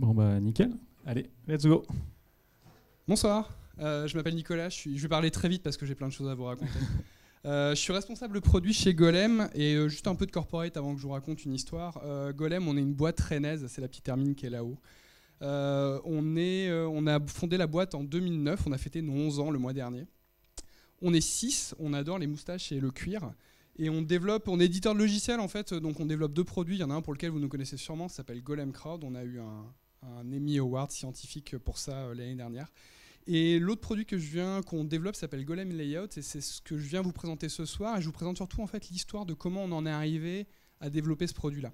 Bon bah nickel. Allez, let's go. Bonsoir, je m'appelle Nicolas, je vais parler très vite parce que j'ai plein de choses à vous raconter. Je suis responsable produit chez Golem et juste un peu de corporate avant que je vous raconte une histoire. Golem, on est une boîte rennaise, c'est la petite hermine qui est là-haut. On a fondé la boîte en 2009, on a fêté nos 11 ans le mois dernier. On est 6, on adore les moustaches et le cuir. Et on est éditeur de logiciels en fait, donc on développe 2 produits. Il y en a un pour lequel vous nous connaissez sûrement, ça s'appelle Golem Crowd. On a eu un Emmy Award scientifique pour ça l'année dernière. Et l'autre produit qu'on développe s'appelle Golem Layout, et c'est ce que je viens vous présenter ce soir. Et je vous présente surtout en fait l'histoire de comment on en est arrivé à développer ce produit-là.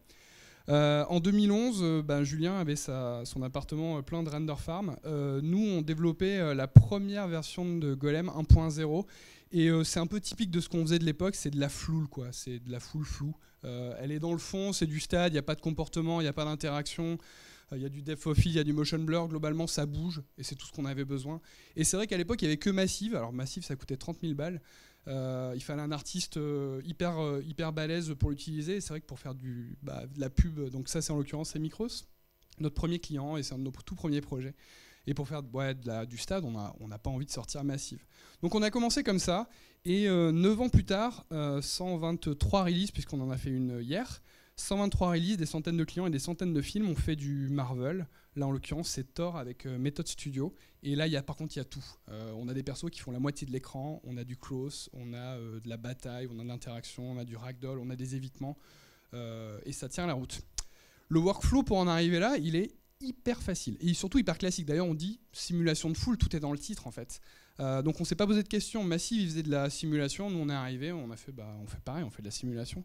En 2011, Julien avait son appartement plein de render farm. Nous, on développait la première version de Golem 1.0. Et c'est un peu typique de ce qu'on faisait de l'époque, c'est de la floule, quoi. C'est de la floue. Elle est dans le fond, c'est du stade, il n'y a pas de comportement, il n'y a pas d'interaction. Il y a du depth of field, il y a du motion blur, globalement ça bouge, et c'est tout ce qu'on avait besoin. Et c'est vrai qu'à l'époque, il n'y avait que Massive. Alors Massive, ça coûtait 30 000 balles. Il fallait un artiste hyper balèze pour l'utiliser. Et c'est vrai que pour faire de la pub, donc ça c'est en l'occurrence c'est Micros, notre premier client, et c'est un de nos tout premiers projets. Et pour faire du stade, on n'a pas envie de sortir Massive. Donc on a commencé comme ça, et 9 ans plus tard, 123 releases, puisqu'on en a fait une hier, 123 releases, des centaines de clients et des centaines de films. On fait du Marvel. Là, en l'occurrence, c'est Thor avec Method Studio. Et là, par contre, il y a tout. On a des persos qui font la moitié de l'écran. On a du close, on a de la bataille, on a de l'interaction, on a du ragdoll, on a des évitements. Et ça tient la route. Le workflow pour en arriver là, il est hyper facile. Et surtout hyper classique. D'ailleurs, on dit simulation de foule. Tout est dans le titre, en fait. Donc, on ne s'est pas posé de questions. Massive, il faisait de la simulation. Nous, on est arrivé, on fait pareil, on fait de la simulation.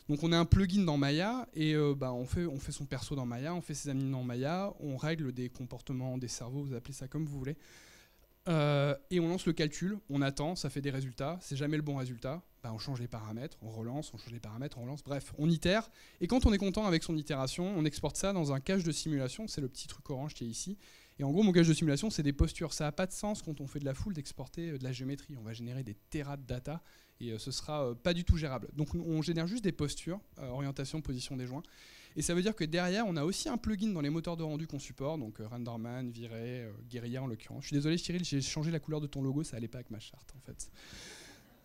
Donc on a un plugin dans Maya et on fait son perso dans Maya, on fait ses amis dans Maya, on règle des comportements des cerveaux, vous appelez ça comme vous voulez. Et on lance le calcul, on attend, ça fait des résultats, c'est jamais le bon résultat, on change les paramètres, on relance, on change les paramètres, on relance, bref, on itère. Et quand on est content avec son itération, on exporte ça dans un cache de simulation, c'est le petit truc orange qui est ici. Et en gros, mon cache de simulation, c'est des postures. Ça n'a pas de sens quand on fait de la foule d'exporter de la géométrie. On va générer des terras de data et ce sera pas du tout gérable. Donc on génère juste des postures, orientation, position des joints. Et ça veut dire que derrière, on a aussi un plugin dans les moteurs de rendu qu'on supporte, donc Renderman, V-Ray, Guerilla en l'occurrence. Je suis désolé Cyril, j'ai changé la couleur de ton logo, ça allait pas avec ma charte en fait.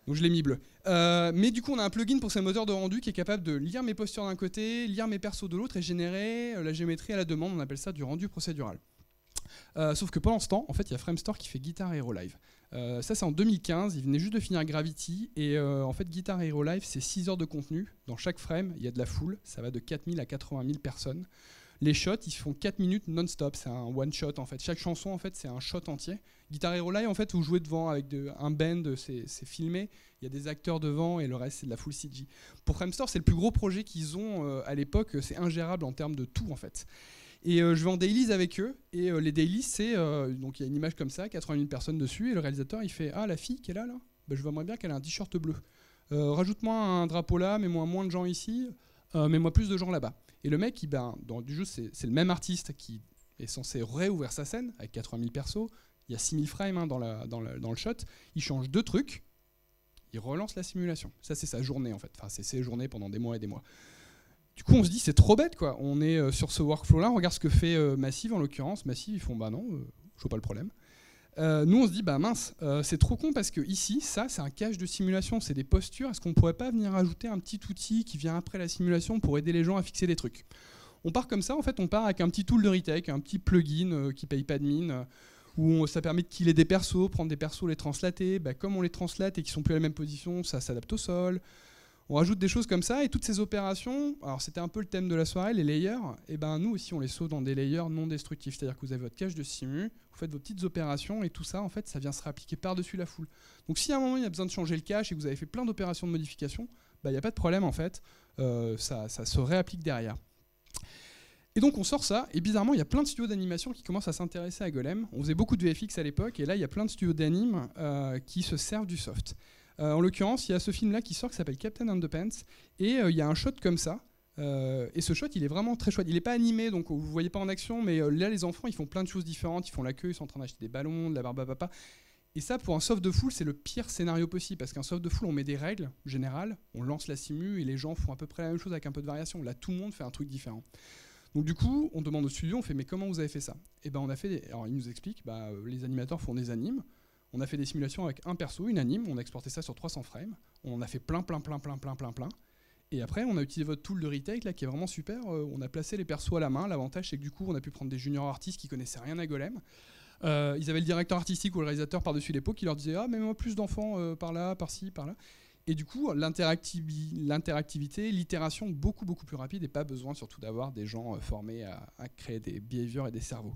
Donc je l'ai mis bleu. Mais du coup, on a un plugin pour ces moteurs de rendu qui est capable de lire mes postures d'un côté, lire mes persos de l'autre et générer la géométrie à la demande. On appelle ça du rendu procédural. Sauf que pendant ce temps, en fait, il y a Framestore qui fait Guitar Hero Live. Ça, c'est en 2015. Il venait juste de finir Gravity. Et en fait, Guitar Hero Live, c'est 6 heures de contenu. Dans chaque frame, il y a de la foule. Ça va de 4000 à 80 000 personnes. Les shots, ils se font 4 minutes non-stop. C'est un one-shot, en fait. Chaque chanson, en fait, c'est un shot entier. Guitar Hero Live, en fait, vous jouez devant avec un band, c'est filmé. Il y a des acteurs devant et le reste, c'est de la full CG. Pour Framestore, c'est le plus gros projet qu'ils ont à l'époque. C'est ingérable en termes de tout, en fait. Et je vais en dailies avec eux. Et les dailies, c'est... donc il y a une image comme ça, 80 000 personnes dessus. Et le réalisateur, il fait « Ah, la fille qui est là, je voudrais bien qu'elle ait un t-shirt bleu. Rajoute-moi un drapeau là, mets-moi moins de gens ici, mets-moi plus de gens là-bas. » Et le mec, dans du jeu, c'est le même artiste qui est censé réouvrir sa scène avec 80 000 persos. Il y a 6000 frames dans le shot. Il change 2 trucs. Il relance la simulation. Ça, c'est sa journée, en fait. Enfin, c'est ses journées pendant des mois et des mois. Du coup, on se dit, c'est trop bête, quoi. On est sur ce workflow-là, on regarde ce que fait Massive, en l'occurrence. Massive, ils font, non, je vois pas le problème. Nous, on se dit, mince, c'est trop con parce que ici, ça, c'est un cache de simulation, c'est des postures. Est-ce qu'on pourrait pas venir ajouter un petit outil qui vient après la simulation pour aider les gens à fixer des trucs? On part comme ça, en fait, on part avec un petit tool de retake, un petit plugin qui paye pas de mine, où ça permet de killer des persos, prendre des persos, les translater. Comme on les translate et qu'ils sont plus à la même position, ça s'adapte au sol. On rajoute des choses comme ça, et toutes ces opérations, alors c'était un peu le thème de la soirée, les layers, et nous aussi on les sauve dans des layers non destructifs, c'est-à-dire que vous avez votre cache de simu, vous faites vos petites opérations, et tout ça, en fait, ça vient se réappliquer par-dessus la foule. Donc si à un moment il y a besoin de changer le cache et que vous avez fait plein d'opérations de modification, il n'y a pas de problème en fait, ça se réapplique derrière. Et donc on sort ça, et bizarrement il y a plein de studios d'animation qui commencent à s'intéresser à Golem. On faisait beaucoup de VFX à l'époque, et là il y a plein de studios d'anime qui se servent du soft. En l'occurrence, il y a ce film-là qui sort qui s'appelle Captain Underpants, et il y a un shot comme ça. Et ce shot, il est vraiment très chouette. Il n'est pas animé, donc vous ne voyez pas en action, mais là, les enfants, ils font plein de choses différentes. Ils font la queue, ils sont en train d'acheter des ballons, de la barbe à papa. Et ça, pour un soft de foule, c'est le pire scénario possible, parce qu'un soft de foule, on met des règles générales, on lance la simu, et les gens font à peu près la même chose avec un peu de variation. Là, tout le monde fait un truc différent. Donc du coup, on demande au studio, on fait mais comment vous avez fait ça? Et ben on a fait, alors ils nous expliquent, les animateurs font des animes. On a fait des simulations avec un perso, une anime, on a exporté ça sur 300 frames. On a fait plein. Et après, on a utilisé votre tool de retake là, qui est vraiment super. On a placé les persos à la main. L'avantage, c'est que du coup, on a pu prendre des juniors artistes qui connaissaient rien à Golem. Ils avaient le directeur artistique ou le réalisateur par-dessus l'épaule qui leur disait ah, mais moi plus d'enfants par là, par-ci, par là. Et du coup, l'interactivité, l'itération beaucoup plus rapide et pas besoin surtout d'avoir des gens formés à créer des behaviors et des cerveaux.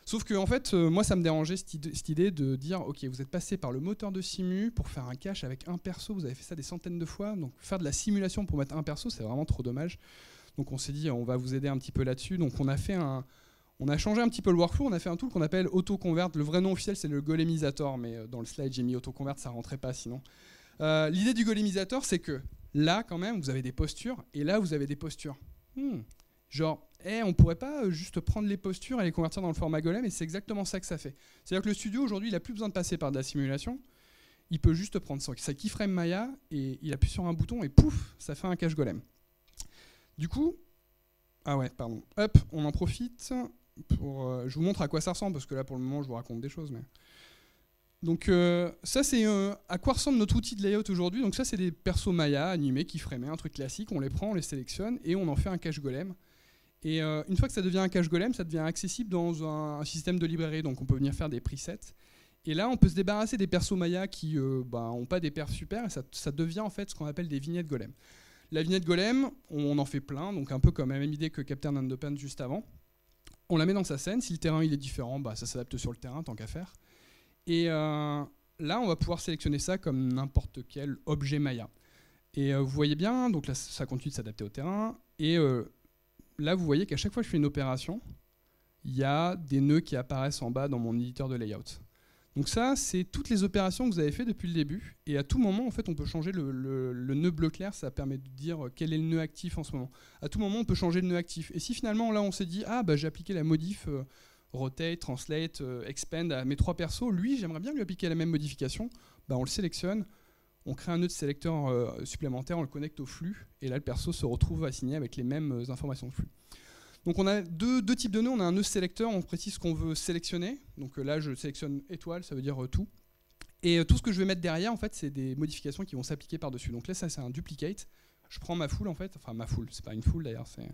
Sauf que en fait, moi ça me dérangeait cette idée de dire ok, vous êtes passé par le moteur de simu pour faire un cache avec un perso, vous avez fait ça des centaines de fois, donc faire de la simulation pour mettre un perso, c'est vraiment trop dommage. Donc on s'est dit on va vous aider un petit peu là-dessus. Donc on a changé un petit peu le workflow, on a fait un tool qu'on appelle AutoConvert. Le vrai nom officiel c'est le Golemisator, mais dans le slide j'ai mis AutoConvert, ça rentrait pas sinon. L'idée du Golemisator, c'est que là quand même vous avez des postures et là vous avez des postures. Genre, on pourrait pas juste prendre les postures et les convertir dans le format Golem, et c'est exactement ça que ça fait. C'est-à-dire que le studio, aujourd'hui, il n'a plus besoin de passer par de la simulation. Il peut juste prendre sa keyframe Maya, et il appuie sur un bouton, et pouf, ça fait un cache Golem. Du coup, hop, on en profite pour... je vous montre à quoi ça ressemble, parce que là, pour le moment, je vous raconte des choses. Mais... Donc ça, c'est à quoi ressemble notre outil de layout aujourd'hui. Donc ça, c'est des persos Maya animés, keyframés, un truc classique. On les prend, on les sélectionne, et on en fait un cache Golem. Et une fois que ça devient un cache Golem, ça devient accessible dans un système de librairie, donc on peut venir faire des presets. Et là, on peut se débarrasser des persos Maya qui n'ont pas des perfs super, et ça devient en fait ce qu'on appelle des vignettes Golem. La vignette Golem, on en fait plein, donc un peu comme la même idée que Captain Underpants juste avant. On la met dans sa scène, si le terrain il est différent, ça s'adapte sur le terrain, tant qu'à faire. Et là, on va pouvoir sélectionner ça comme n'importe quel objet Maya. Et vous voyez bien, donc là, ça continue de s'adapter au terrain, et... là, vous voyez qu'à chaque fois que je fais une opération, il y a des nœuds qui apparaissent en bas dans mon éditeur de layout. Donc ça, c'est toutes les opérations que vous avez fait depuis le début. Et à tout moment, en fait, on peut changer le nœud bleu clair. Ça permet de dire quel est le nœud actif en ce moment. À tout moment, on peut changer le nœud actif. Et si finalement, là, on s'est dit, j'ai appliqué la modif rotate, translate, expand à mes 3 persos, lui, j'aimerais bien lui appliquer la même modification, on le sélectionne. On crée un nœud de sélecteur supplémentaire, on le connecte au flux, et là le perso se retrouve assigné avec les mêmes informations de flux. Donc on a deux types de nœuds, on a un nœud sélecteur, on précise ce qu'on veut sélectionner, donc là je sélectionne étoile, ça veut dire tout. Et tout ce que je vais mettre derrière, en fait, c'est des modifications qui vont s'appliquer par-dessus. Donc là ça c'est un duplicate, je prends ma foule en fait, enfin ma foule, c'est pas une foule d'ailleurs, c'est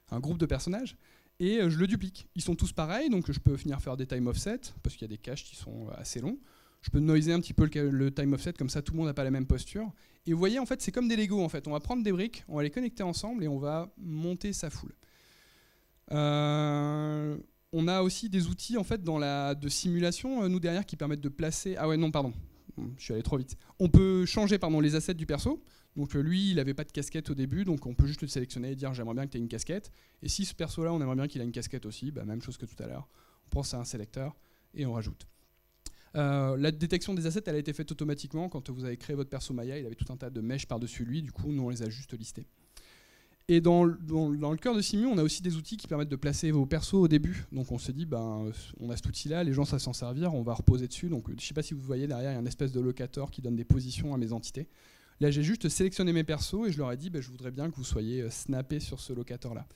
un groupe de personnages, et je le duplique. Ils sont tous pareils, donc je peux venir faire des time offset, parce qu'il y a des caches qui sont assez longs. Je peux noiser un petit peu le time offset, comme ça tout le monde n'a pas la même posture. Et vous voyez, en fait, c'est comme des Lego. En fait. On va prendre des briques, on va les connecter ensemble et on va monter sa foule. On a aussi des outils en fait, de simulation, nous derrière, qui permettent de placer... Ah ouais, non, pardon, je suis allé trop vite. On peut changer les assets du perso. Donc lui, il n'avait pas de casquette au début, donc on peut juste le sélectionner et dire j'aimerais bien que tu aies une casquette. Et si ce perso-là, on aimerait bien qu'il ait une casquette aussi, même chose que tout à l'heure. On pense à un sélecteur et on rajoute. La détection des assets, elle a été faite automatiquement. Quand vous avez créé votre perso Maya, il avait tout un tas de mèches par-dessus lui. Du coup, nous, on les a juste listés. Et dans le cœur de Simu, on a aussi des outils qui permettent de placer vos persos au début. Donc on s'est dit, on a cet outil-là, les gens savent s'en servir, on va reposer dessus. Donc je ne sais pas si vous voyez derrière, il y a une espèce de locator qui donne des positions à mes entités. Là, j'ai juste sélectionné mes persos et je leur ai dit, je voudrais bien que vous soyez snappés sur ce locator-là.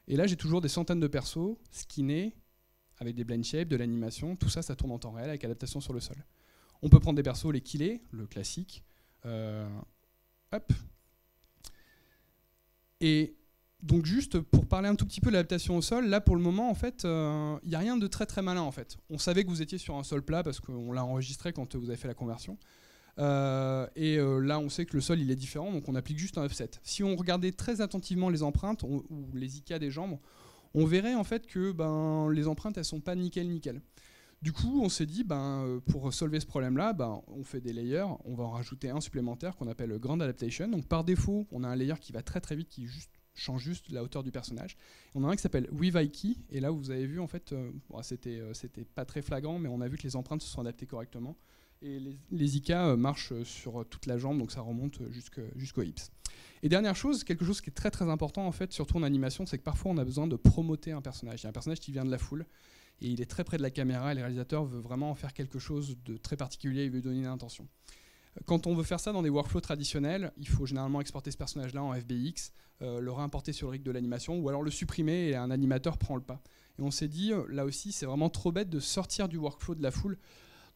Et là, j'ai toujours des centaines de persos skinnés, avec des blend shapes, de l'animation, tout ça, ça tourne en temps réel avec adaptation sur le sol. On peut prendre des persos, les killer, le classique. Hop. Et donc juste pour parler un tout petit peu de l'adaptation au sol, là pour le moment, en fait, il n'y a rien de très très malin en fait. On savait que vous étiez sur un sol plat parce qu'on l'a enregistré quand vous avez fait la conversion. Là, on sait que le sol il est différent, donc on applique juste un offset. Si on regardait très attentivement les empreintes ou les IK des jambes, on verrait en fait que les empreintes elles sont pas nickel. Du coup, on s'est dit pour solver ce problème-là, on fait des layers, on va en rajouter un supplémentaire qu'on appelle Grand Adaptation. Donc par défaut, on a un layer qui va très très vite, qui change juste la hauteur du personnage. On a un qui s'appelle With IK, et là vous avez vu en fait, c'était pas très flagrant, mais on a vu que les empreintes se sont adaptées correctement. Et les IK marchent sur toute la jambe, donc ça remonte jusqu'au hips. Et dernière chose, quelque chose qui est très très important en fait, surtout en animation, c'est que parfois on a besoin de promoter un personnage. Il y a un personnage qui vient de la foule, et il est très près de la caméra, et le réalisateur veut vraiment en faire quelque chose de très particulier, il veut donner une intention. Quand on veut faire ça dans des workflows traditionnels, il faut généralement exporter ce personnage-là en FBX, le réimporter sur le rig de l'animation, ou alors le supprimer et un animateur prend le pas. Et on s'est dit, là aussi, c'est vraiment trop bête de sortir du workflow de la foule.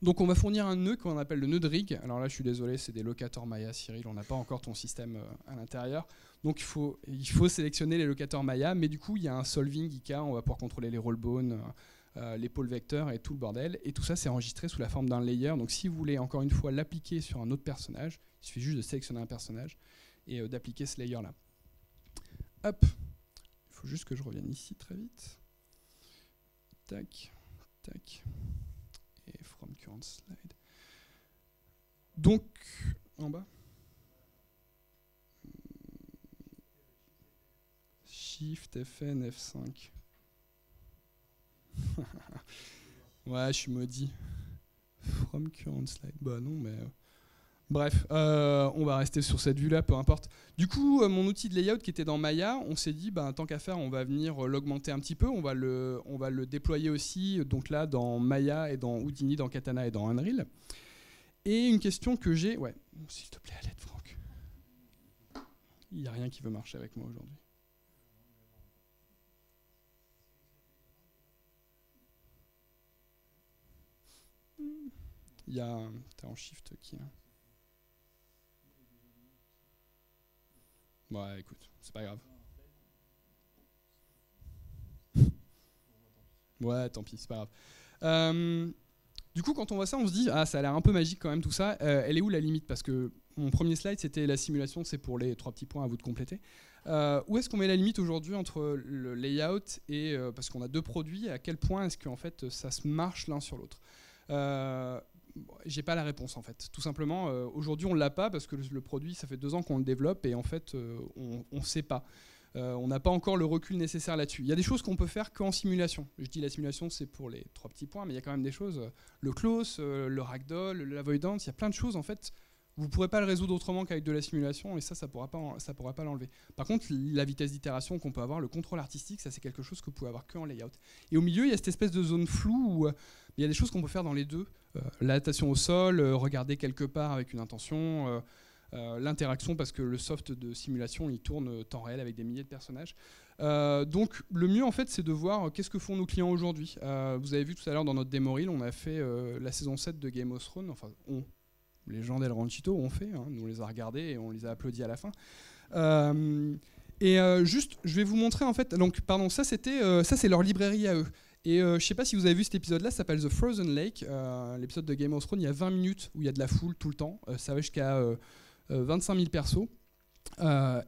Donc on va fournir un nœud qu'on appelle le nœud de rig. Alors là, je suis désolé, c'est des locateurs Maya, Cyril, on n'a pas encore ton système à l'intérieur. Donc il faut sélectionner les locateurs Maya, mais du coup, il y a un solving IK, on va pouvoir contrôler les rollbones, les pôles vecteurs et tout le bordel. Et tout ça, c'est enregistré sous la forme d'un layer. Donc si vous voulez encore une fois l'appliquer sur un autre personnage, il suffit juste de sélectionner un personnage et d'appliquer ce layer-là. Hop, il faut juste que je revienne ici très vite. Tac, tac. Et from current slide. Donc, en bas. Shift, FN, F5. Ouais, je suis maudit. From current slide. Bah non, mais... Bref, on va rester sur cette vue-là, peu importe. Du coup, mon outil de layout qui était dans Maya, on s'est dit, tant qu'à faire, on va venir l'augmenter un petit peu. On va le déployer aussi, donc là, dans Maya et dans Houdini, dans Katana et dans Unreal. Et une question que j'ai... Ouais, s'il te plaît, à l'aide, Franck. Il n'y a rien qui veut marcher avec moi aujourd'hui. Il y a... T'es en shift qui... Ouais, écoute, c'est pas grave. Ouais, tant pis, c'est pas grave. Du coup, quand on voit ça, on se dit, ah, ça a l'air un peu magique quand même tout ça. Elle est où la limite? Parce que mon premier slide, c'était la simulation, c'est pour les 3 petits points à vous de compléter. Où est-ce qu'on met la limite aujourd'hui entre le layout et... parce qu'on a 2 produits, à quel point est-ce qu'en fait, ça se marche l'un sur l'autre? J'ai pas la réponse en fait. Tout simplement, aujourd'hui on l'a pas parce que le produit, ça fait 2 ans qu'on le développe et en fait on sait pas. On n'a pas encore le recul nécessaire là-dessus. Il y a des choses qu'on peut faire qu'en simulation. Je dis la simulation, c'est pour les 3 petits points, mais il y a quand même des choses. Le close, le ragdoll, l'avoidance, il y a plein de choses en fait. Vous ne pourrez pas le résoudre autrement qu'avec de la simulation et ça pourra pas l'enlever. Par contre, la vitesse d'itération qu'on peut avoir, le contrôle artistique, ça c'est quelque chose que vous pouvez avoir qu'en layout. Et au milieu, il y a cette espèce de zone floue où il y a des choses qu'on peut faire dans les deux. L'adaptation au sol, regarder quelque part avec une intention, l'interaction parce que le soft de simulation, il tourne temps réel avec des milliers de personnages. Donc le mieux en fait, c'est de voir qu'est-ce que font nos clients aujourd'hui. Vous avez vu tout à l'heure dans notre démo reel, on a fait la saison 7 de Game of Thrones, enfin les gens d'El Ranchito ont fait, hein, nous on les a regardés et on les a applaudis à la fin. Juste, je vais vous montrer en fait. Donc, pardon, ça c'est leur librairie à eux. Et je sais pas si vous avez vu cet épisode-là, ça s'appelle The Frozen Lake, l'épisode de Game of Thrones. Il y a 20 minutes où il y a de la foule tout le temps. Ça va jusqu'à 25 000 persos.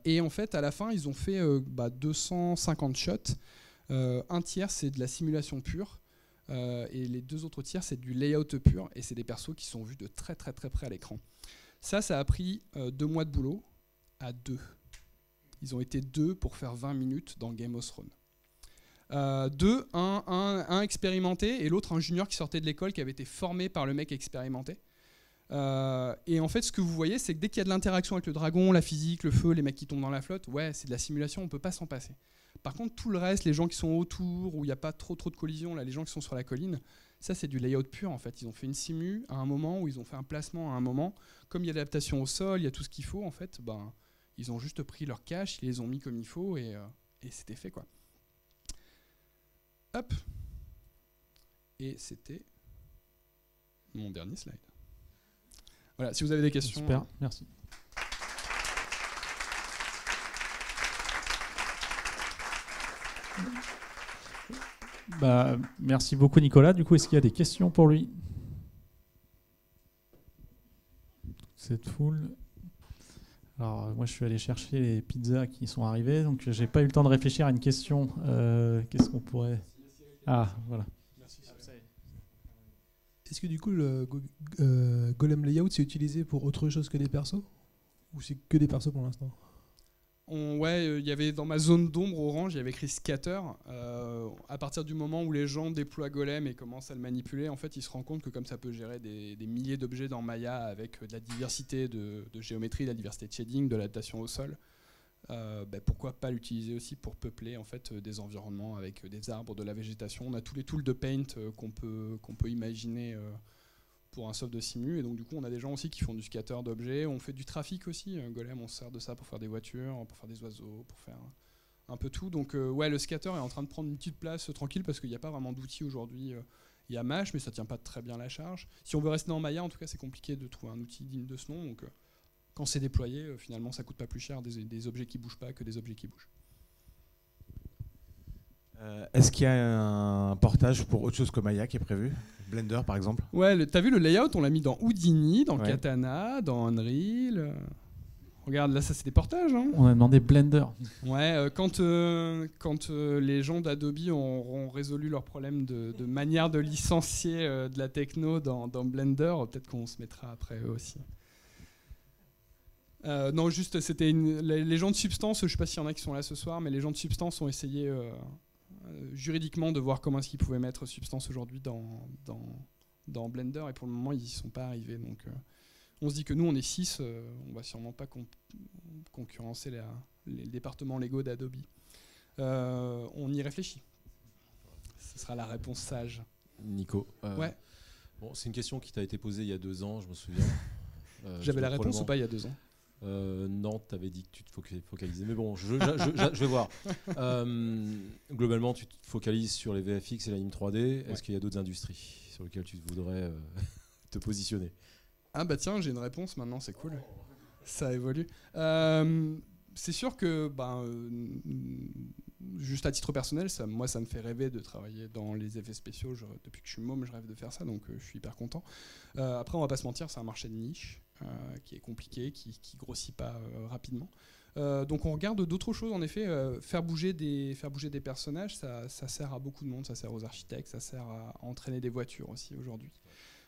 Et en fait, à la fin, ils ont fait 250 shots. Un tiers, c'est de la simulation pure. Et les 2 autres tiers, c'est du layout pur. Et c'est des persos qui sont vus de très très très près à l'écran. Ça a pris 2 mois de boulot à 2. Ils ont été 2 pour faire 20 minutes dans Game of Thrones. 2, un expérimenté et l'autre un junior qui sortait de l'école qui avait été formé par le mec expérimenté. Et en fait, ce que vous voyez, c'est que dès qu'il y a de l'interaction avec le dragon, la physique, le feu, les mecs qui tombent dans la flotte, ouais, c'est de la simulation, on peut pas s'en passer. Par contre, tout le reste, les gens qui sont autour, où il n'y a pas trop de collisions, là, les gens qui sont sur la colline, ça c'est du layout pur en fait. Ils ont fait une simu à un moment, où ils ont fait un placement à un moment. Comme il y a l'adaptation au sol, il y a tout ce qu'il faut en fait, ils ont juste pris leur cache, ils les ont mis comme il faut et c'était fait quoi. Hop. Et c'était mon dernier slide. Voilà, si vous avez des questions. Super, merci. Merci beaucoup Nicolas. Du coup, est-ce qu'il y a des questions pour lui? Cette foule. Alors, moi, je suis allé chercher les pizzas qui sont arrivées, donc j'ai pas eu le temps de réfléchir à une question. Qu'est-ce qu'on pourrait... Ah, voilà. Est-ce que du coup, le Golem Layout, c'est utilisé pour autre chose que des persos? Ou c'est que des persos pour l'instant? Ouais, il y avait dans ma zone d'ombre orange, il y avait écrit scatter. À partir du moment où les gens déploient Golem et commencent à le manipuler, en fait, ils se rendent compte que comme ça peut gérer des milliers d'objets dans Maya avec de la diversité de géométrie, de la diversité de shading, de l'adaptation au sol, pourquoi pas l'utiliser aussi pour peupler en fait des environnements avec des arbres, de la végétation. On a tous les tools de Paint qu'on peut imaginer pour un soft de simu. Et donc, du coup, on a des gens aussi qui font du scatter d'objets. On fait du trafic aussi. Golem, on se sert de ça pour faire des voitures, pour faire des oiseaux, pour faire un peu tout. Donc, ouais, le scatter est en train de prendre une petite place tranquille parce qu'il n'y a pas vraiment d'outils aujourd'hui. Il y a Mash, mais ça tient pas très bien la charge. Si on veut rester en Maya, en tout cas, c'est compliqué de trouver un outil digne de ce nom. Donc, quand c'est déployé, finalement, ça coûte pas plus cher des objets qui bougent pas que des objets qui bougent. Est-ce qu'il y a un portage pour autre chose que Maya qui est prévu? Blender, par exemple? Ouais, t'as vu le layout, on l'a mis dans Houdini, dans Ouais. Katana, dans Unreal. Regarde, là, ça, c'est des portages. Hein. On a demandé Blender. Ouais, quand les gens d'Adobe auront résolu leur problème de manière de licencier de la techno dans Blender, peut-être qu'on se mettra après eux aussi. Non, juste, c'était les gens de Substance, je ne sais pas s'il y en a qui sont là ce soir, mais les gens de Substance ont essayé juridiquement de voir comment est-ce qu'ils pouvaient mettre Substance aujourd'hui dans Blender, et pour le moment, ils n'y sont pas arrivés. Donc, on se dit que nous, on est 6, on va sûrement pas concurrencer les départements légaux d'Adobe. On y réfléchit. Ce sera la réponse sage. Nico, Ouais. bon, c'est une question qui t'a été posée il y a 2 ans, je me souviens. J'avais la réponse ou pas il y a 2 ans? Non, tu avais dit que tu te focalisais. Mais bon, je vais voir. Globalement, tu te focalises sur les VFX et l'anime 3D. Ouais. Est-ce qu'il y a d'autres industries sur lesquelles tu voudrais te positionner? Ah bah tiens, j'ai une réponse maintenant, c'est cool. Ça évolue. C'est sûr que, juste à titre personnel, moi ça me fait rêver de travailler dans les effets spéciaux. Depuis que je suis môme, je rêve de faire ça, donc je suis hyper content. Après, on va pas se mentir, c'est un marché de niche qui est compliqué, qui grossit pas rapidement. Donc on regarde d'autres choses, en effet. Faire bouger des personnages, ça sert à beaucoup de monde, ça sert aux architectes, ça sert à entraîner des voitures aussi aujourd'hui.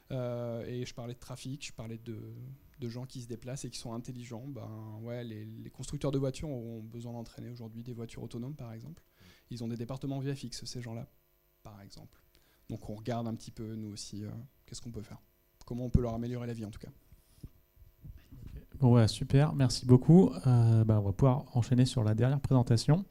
Et je parlais de trafic, je parlais de gens qui se déplacent et qui sont intelligents. Ouais, les constructeurs de voitures ont besoin d'entraîner aujourd'hui des voitures autonomes, par exemple. Ils ont des départements VFX, ces gens-là, par exemple. Donc on regarde un petit peu, nous aussi, qu'est-ce qu'on peut faire. Comment on peut leur améliorer la vie, en tout cas. Bon, ouais, super, merci beaucoup. On va pouvoir enchaîner sur la dernière présentation.